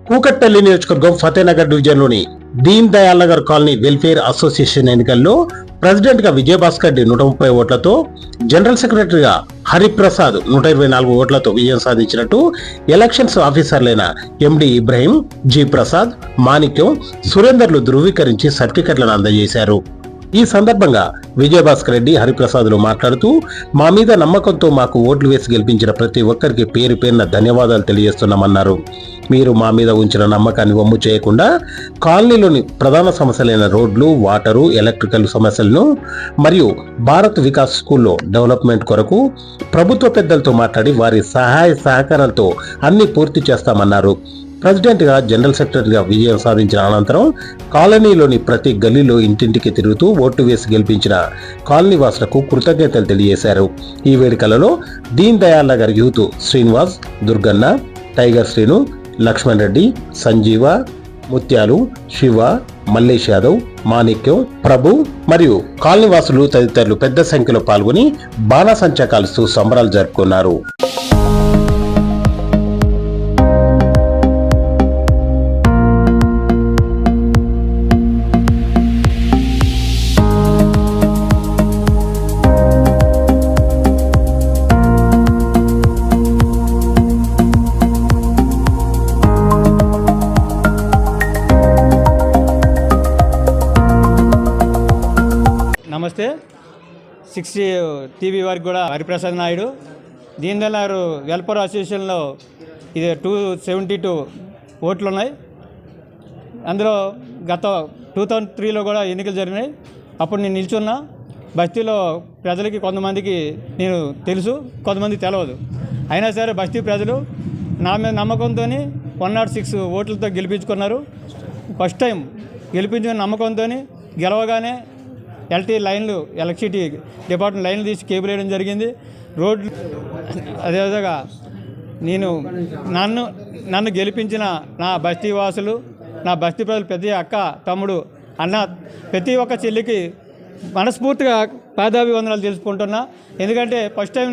కూకట్పల్లి నియోజకవర్గం ఫతేనగర్ డివిజన్లోని Deen Dayal Nagar colony welfare association ఎన్నికల్లో ప్రెసిడెంట్ గా విజయభాస్కర్ రెడ్డి 130 ఓట్లతో, జనరల్ సెక్రటరీగా హరిప్రసాద్ 124 ఓట్లతో విజయం సాధించినట్టు ఎలక్షన్స్ ఆఫీసర్లైన ఎండి ఇబ్రహీం, జి ప్రసాద్, మాణిక్యం, సురేందర్లు ధృవీకరించి సర్టిఫికెట్లను అందజేశారు. ఈ సందర్భంగా విజయభాస్కర్ రెడ్డి హరిప్రసాద్లు మాట్లాడుతూ, మా మీద నమ్మకంతో మాకు ఓట్లు వేసి గెలిపించిన ప్రతి ఒక్కరికి పేరు పేరున ధన్యవాదాలు తెలియజేస్తున్నామన్నారు. మీరు మా మీద ఉంచిన నమ్మకాన్ని వమ్ము చేయకుండా కాలనీలోని ప్రధాన సమస్యలైన రోడ్లు, వాటరు, ఎలక్ట్రికల్ సమస్యలను మరియు భారత్ వికాస్ స్కూల్లో డెవలప్మెంట్ కొరకు ప్రభుత్వ పెద్దలతో మాట్లాడి వారి సహాయ సహకారాలతో అన్ని పూర్తి చేస్తామన్నారు. ప్రెసిడెంట్గా, జనరల్ సెక్రటరీగా విజయం సాధించిన అనంతరం కాలనీలోని ప్రతి గల్లీలో ఇంటింటికి తిరుగుతూ ఓటు వేసి గెలిపించిన కాలనీ వాసులకు కృతజ్ఞతలు తెలియజేశారు. ఈ వేడుకలలో దీన్ దయాల్ నగర్ యూత్ శ్రీనివాస్, దుర్గన్న, టైగర్ శ్రీను, లక్ష్మణ్ రెడ్డి, సంజీవ, ముత్యాలు, శివ, మల్లేష్ యాదవ్, మాణిక్యం, ప్రభు మరియు కాలనీ వాసులు తదితరులు పెద్ద సంఖ్యలో పాల్గొని బాణాసంచా కాలుస్తూ సంబరాలు జరుపుకున్నారు. నమస్తే. 60 టీవీ వారికి కూడా హరిప్రసాద్ నాయుడు. దీన్ దయాల్ నగర్ వెల్ఫేర్ అసోసియేషన్లో ఇది 272 ఓట్లు ఉన్నాయి. అందులో గత 2003లో కూడా ఎన్నికలు జరిగినాయి. అప్పుడు నేను నిల్చున్నా. బస్తీలో ప్రజలకి కొంతమందికి నేను తెలుసు, కొంతమంది తెలియదు. అయినా సరే బస్తీ ప్రజలు నా మీద నమ్మకంతో 106 ఓట్లతో గెలిపించుకున్నారు. ఫస్ట్ టైం గెలిపించుకున్న నమ్మకంతో గెలవగానే లైన్లు, ఎలక్ట్రిసిటీ డిపార్ట్మెంట్ లైన్లు తీసి కేబుల్ వేయడం జరిగింది. రోడ్లు అదేవిధంగా నన్ను గెలిపించిన నా బస్తీ వాసులు, నా బస్తీ ప్రజలు, ప్రతి అక్క, తమ్ముడు, అన్న, ప్రతి ఒక్క చెల్లికి మనస్ఫూర్తిగా పాదాభివందనాలు తెలుసుకుంటున్నా. ఎందుకంటే ఫస్ట్ టైం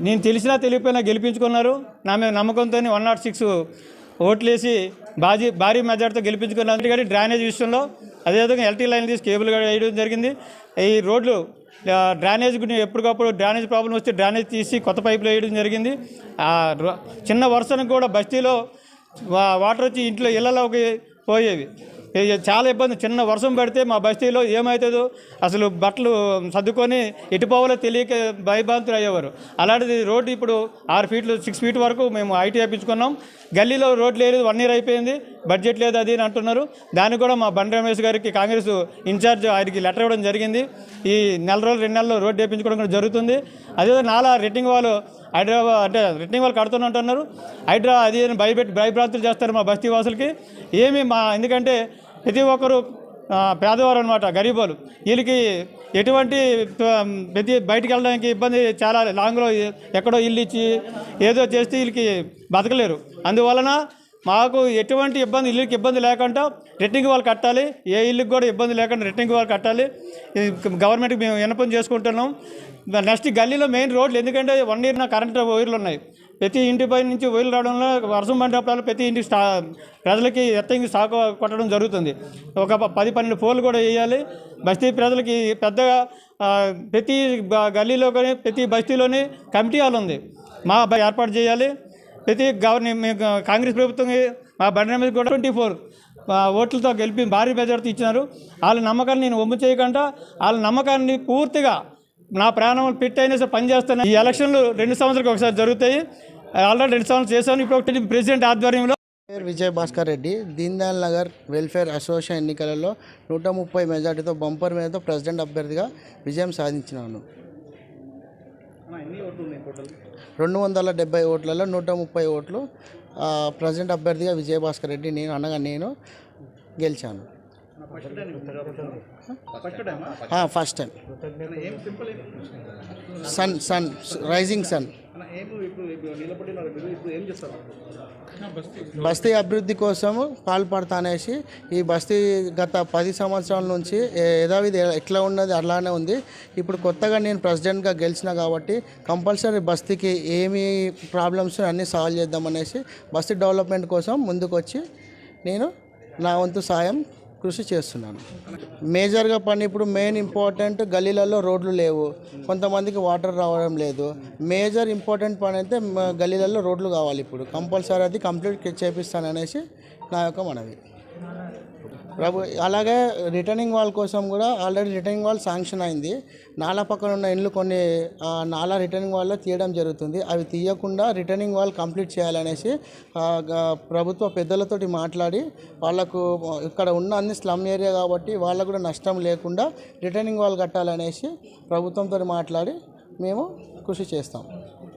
నేను తెలిసినా తెలియకపోయినా గెలిపించుకున్నారు. నా మీద నమ్మకంతో 106 ఓట్లేసి భారీ మెజార్టీతో గెలిపించుకున్నాను. ఎందుకంటే డ్రైనేజ్ విషయంలో, అదేవిధంగా ఎల్టీ లైన్ తీసి కేబుల్ వేయడం జరిగింది. ఈ రోడ్లు డ్రైనేజ్ ఎప్పటికప్పుడు డ్రైనేజ్ ప్రాబ్లం వస్తే డ్రైనేజ్ తీసి కొత్త పైపులు వేయడం జరిగింది. చిన్న వర్షానికి కూడా బస్తీలో వాటర్ వచ్చి ఇళ్లలోకి పోయేవి. చాలా ఇబ్బంది. చిన్న వర్షం పడితే మా బస్తీలో ఏమవుతుందో అసలు బట్టలు సర్దుకొని ఎటుపోవాలో తెలియక భయభ్రాంతులు అయ్యేవారు. అలాంటిది రోడ్డు ఇప్పుడు 6 ఫీట్లు 6 ఫీట్ వరకు మేము ఐటీ వేయించుకున్నాం. గల్లీలో రోడ్లు లేదు, 1 ఇయర్ అయిపోయింది, బడ్జెట్ లేదు అది అని అంటున్నారు. దానికి కూడా మా బండి రమేష్ గారికి కాంగ్రెస్ ఇన్ఛార్జ్ ఆయనకి లెటర్ ఇవ్వడం జరిగింది. ఈ 2 నెలల్లో రోడ్డు వేయించుకోవడం కూడా జరుగుతుంది. అదేవిధంగా నాలా రెట్టింగ్ వాళ్ళు హైదరాబాద్ అంటే రెట్టింగ్ వాళ్ళు కడుతున్నట్టున్నారు. అది భయభ్రాంతులు చేస్తారు మా బస్తీ వాసులకి. ఎందుకంటే ప్రతి ఒక్కరు పేదవారు అనమాట, గరీబోలు. వీళ్ళకి ఎటువంటి బయటికి వెళ్ళడానికి ఇబ్బంది, చాలా లాంగ్లో ఎక్కడో ఇల్లు ఇచ్చి ఏదో చేస్తే వీళ్ళకి బతకలేరు. అందువలన మాకు ఎటువంటి ఇల్లుకి ఇబ్బంది లేకుండా రెట్టింగ్ వాళ్ళు కట్టాలి. ఏ ఇల్లుకి కూడా ఇబ్బంది లేకుండా రెట్టింగ్ వాళ్ళు కట్టాలి. గవర్నమెంట్కి మేము విన్నపం చేసుకుంటున్నాం. నెక్స్ట్ గల్లీలో మెయిన్ రోడ్లు, ఎందుకంటే 1 ఇయర్ కరెంటు వైర్లు ఉన్నాయి. ప్రతి ఇంటి పై నుంచి వైర్లు రావడంలో వర్షం పడినప్పుడు ప్రతి ఇంటికి ప్రజలకి ఎత్తంగి సాకు కొట్టడం జరుగుతుంది. ఒక 10-12 పోల్లు కూడా వేయాలి. బస్తీ ప్రజలకి పెద్దగా ప్రతి గల్లీలో కానీ ప్రతి బస్తీలోని కమిటీ హాల్ ఉంది, మా ఏర్పాటు చేయాలి. ప్రతి కాంగ్రెస్ ప్రభుత్వం మా బండి మీద కూడా 24 ఓట్లతో గెలిపి భారీ మెజార్టీ ఇచ్చినారు. వాళ్ళ నమ్మకాన్ని నేను వమ్ము చేయకుండా వాళ్ళ నమ్మకాన్ని పూర్తిగా నా ప్రాణం పెట్టైనా సరే పనిచేస్తాను. ఈ ఎలక్షన్లు 2 సంవత్సరాలకు ఒకసారి జరుగుతాయి. ఆల్రెడీ 2 సంవత్సరాలు చేశాను. ఇప్పుడు ప్రెసిడెంట్ ఆధ్వర్యంలో విజయభాస్కర్ రెడ్డి దీన్ దయాల్ నగర్ వెల్ఫేర్ అసోసియేషన్ ఎన్నికలలో 130 మెజార్టీతో బంపర్ మీదతో ప్రెసిడెంట్ అభ్యర్థిగా విజయం సాధించినాను. 270 ఓట్లలో 130 ఓట్లు ప్రెసిడెంట్ అభ్యర్థిగా విజయభాస్కర్ రెడ్డి నేను గెలిచాను. First time sun rising sun. బస్తీ అభివృద్ధి కోసం పాల్పడతా అనేసి ఈ బస్తీ గత 10 సంవత్సరాల నుంచి యథావిధి ఎట్లా ఉన్నది అలానే ఉంది. ఇప్పుడు కొత్తగా నేను ప్రెసిడెంట్గా గెలిచిన కాబట్టి కంపల్సరీ బస్తీకి ఏమి ప్రాబ్లమ్స్ అన్నీ సాల్వ్ చేద్దామనేసి బస్తీ డెవలప్మెంట్ కోసం ముందుకు వచ్చి నేను నా వంతు సాయం కృషి చేస్తున్నాను. మేజర్గా పని ఇప్పుడు మెయిన్ ఇంపార్టెంట్ గల్లీలలో రోడ్లు లేవు, కొంతమందికి వాటర్ రావడం లేదు. మేజర్ ఇంపార్టెంట్ పని అయితే గల్లీలలో రోడ్లు కావాలి. ఇప్పుడు కంపల్సరీ అది కంప్లీట్ చేపిస్తాననేసి నా యొక్క మనవి. అలాగే రిటర్నింగ్ వాల్ కోసం కూడా ఆల్రెడీ రిటర్నింగ్ వాల్ శాంక్షన్ అయింది. నాలా పక్కన ఉన్న ఇండ్లు కొన్ని నాలా రిటర్నింగ్ వాల్లో తీయడం జరుగుతుంది. అవి తీయకుండా రిటర్నింగ్ వాల్ కంప్లీట్ చేయాలనేసి ప్రభుత్వ పెద్దలతోటి మాట్లాడి వాళ్ళకు ఇక్కడ ఉన్న అన్ని స్లమ్ ఏరియా కాబట్టి వాళ్ళకు కూడా నష్టం లేకుండా రిటర్నింగ్ వాల్ కట్టాలనేసి ప్రభుత్వంతో మాట్లాడి మేము కృషి చేస్తాం.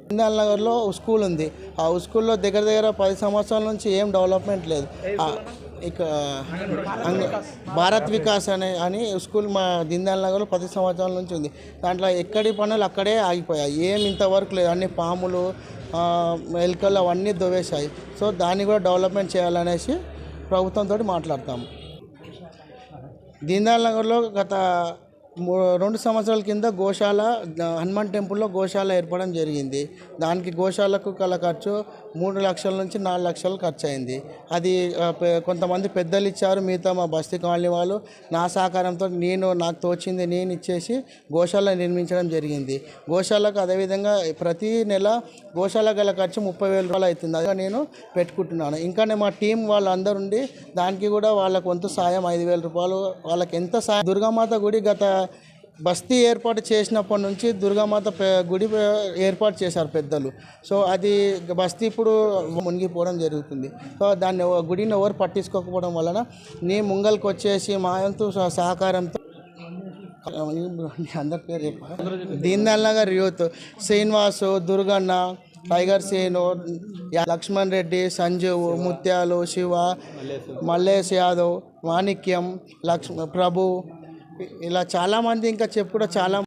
దీన్దయాల్ నగర్లో స్కూల్ ఉంది. ఆ స్కూల్లో దగ్గర 10 సంవత్సరాల నుంచి ఏం డెవలప్మెంట్ లేదు. ఇక భారత్ వికాస్ అని స్కూల్ మా దీన్దయాల్ నగర్లో 10 సంవత్సరాల నుంచి ఉంది. దాంట్లో ఎక్కడి పనులు అక్కడే ఆగిపోయాయి, ఏం ఇంతవరకు లేదు. అన్ని పాములు ఎలుకలు అవన్నీ దొవేశాయి. సో దాన్ని కూడా డెవలప్మెంట్ చేయాలనేసి ప్రభుత్వంతో మాట్లాడతాము. దీన్దయాల్ నగర్లో గత 2 సంవత్సరాల కింద గోశాల హనుమాన్ టెంపుల్లో గోశాల ఏర్పడడం జరిగింది. దానికి గోశాలకు కల ఖర్చు 3 లక్షల నుంచి 4 లక్షలు ఖర్చు అయింది. అది కొంతమంది పెద్దలు ఇచ్చారు, మిగతా మా బస్తీ కాలనీ వాళ్ళు నా సహకారంతో నాకు తోచింది నేను ఇచ్చేసి గోశాల నిర్మించడం జరిగింది. గోశాలకు అదేవిధంగా ప్రతి నెల గోశాల గల ఖర్చు 30,000 రూపాయలు అవుతుంది. అదే నేను పెట్టుకుంటున్నాను. ఇంకా మా టీం వాళ్ళందరూ ఉండి దానికి కూడా వాళ్ళకు వంతు సాయం 5,000 రూపాయలు. వాళ్ళకి ఎంత సాయం. దుర్గామాత గుడి గత బస్తీ ఏర్పాటు చేసినప్పటి నుంచి దుర్గామాత గుడి ఏర్పాటు చేశారు పెద్దలు. సో అది బస్తీ ఇప్పుడు మునిగిపోవడం జరుగుతుంది. సో దాన్ని గుడిని ఎవరు పట్టించుకోకపోవడం వలన నీ ముంగల్కి వచ్చేసి మా వంతు సహకారంతో అందరి పేరు చెప్పారు. దీన్దయాల్ నగర్ యూత్ శ్రీనివాసు, దుర్గన్న, టైగర్ సేను, లక్ష్మణ్ రెడ్డి, సంజీవ్, ముత్యాలు, శివ, మల్లేష్ యాదవ్, మాణిక్యం, ప్రభు, ఇలా చాలామంది ఇంకా చెప్పుకుంటే చాలా